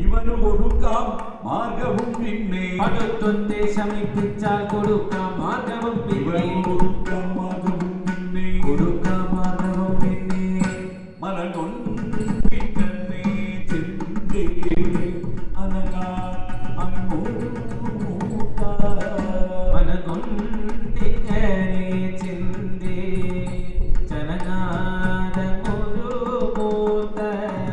ഇവനു കൊടുക്കാം മാർഗവും പിന്നെ അടുത്തൊത്തെ ശമിപ്പിച്ചാൽ കൊടുക്കാം മാർഗവും പിന്നെ കൊടുക്കാം മാർഗവും പിന്നെ കൊടുക്കാം മാർഗവും പിന്നെ മനകൊണ്ടേ ചിന്തേ അനങ്ങാ മനകൊണ്ടിങ്ങനെ ചിന്തേ ചനങ്ങാതമൊരു മൂത്ത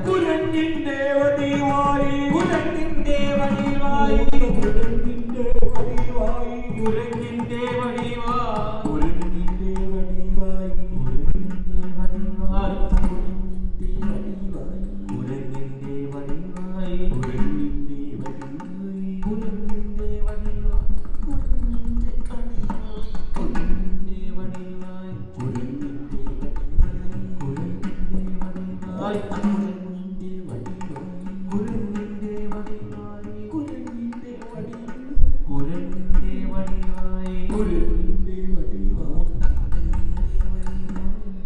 കുരങ്ങിന്റെ വടിവായി കുരങ്ങിന്റെ വടിവായി കുരങ്ങിന്റെ വടിവായി കുരങ്ങിന്റെ വടിവായി കുരങ്ങിന്റെ വടിവായി കുരങ്ങിന്റെ വടിവായി കുരങ്ങിന്റെ വടിവായി കുരങ്ങിന്റെ വടിവായി കുരങ്ങിന്റെ വടിവായി കുരങ്ങിന്റെ വടിവായി കുരങ്ങിന്റെ വടിവായി കുരങ്ങിന്റെ വടിവായി കുരങ്ങിന്റെ വടിവായി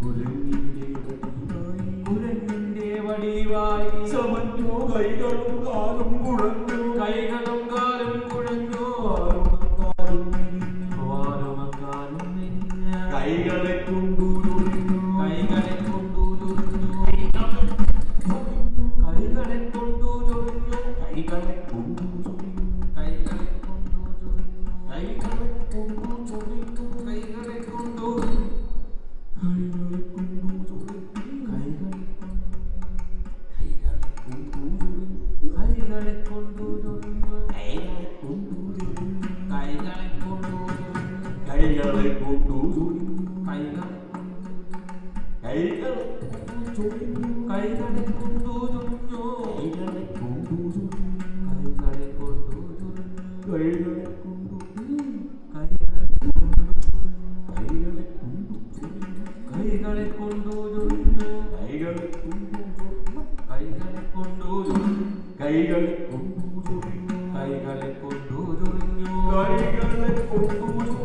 കുരങ്ങിന്റെ വടിവായി കുരങ്ങിന്റെ വടിവായി സമഞ്ഞു കൈകളും കാലും കുഴഞ്ഞു കൈകളും കാലും കുഴഞ്ഞു വാരുമക്കാലും മെലിഞ്ഞ കൈകളെ കൊണ്ടുരുന്നു കൈകളെ കൊണ്ടു ചൊറിഞ്ഞു കൈകളെ കൊണ്ടു ചൊറിഞ്ഞു കൈകളെ കൊണ്ടുരുന്നു കൈകളെ കൊണ്ടു ചൊറിഞ്ഞു കൈകളെ കൊണ്ടുരുന്നു കൈകളെ കൊണ്ടു കൈകളെ കൊണ്ടു ചൊറിഞ്ഞു കൈകളെ കൊണ്ടു കൈകളെ കൊണ്ടുരുന്നു കൈകളെ കൈകളെ കൊണ്ടു ചൊറിഞ്ഞു കൈകളെ കൊണ്ടുരുന്നു കൈകളെ കൊണ്ടു ചൊറിഞ്ഞു കൈകളെ കൈകളെ കൊണ്ടു ചൊറിഞ്ഞു കൈകളെ കൈകളെ കൊണ്ടു ചൊറിഞ്ഞു കൈകളെ കൊണ്ടുരുന്നു കൈകളെ കൊണ്ടു ചൊറിഞ്ഞു കൈകളെ കൊണ്ടുരുന്നു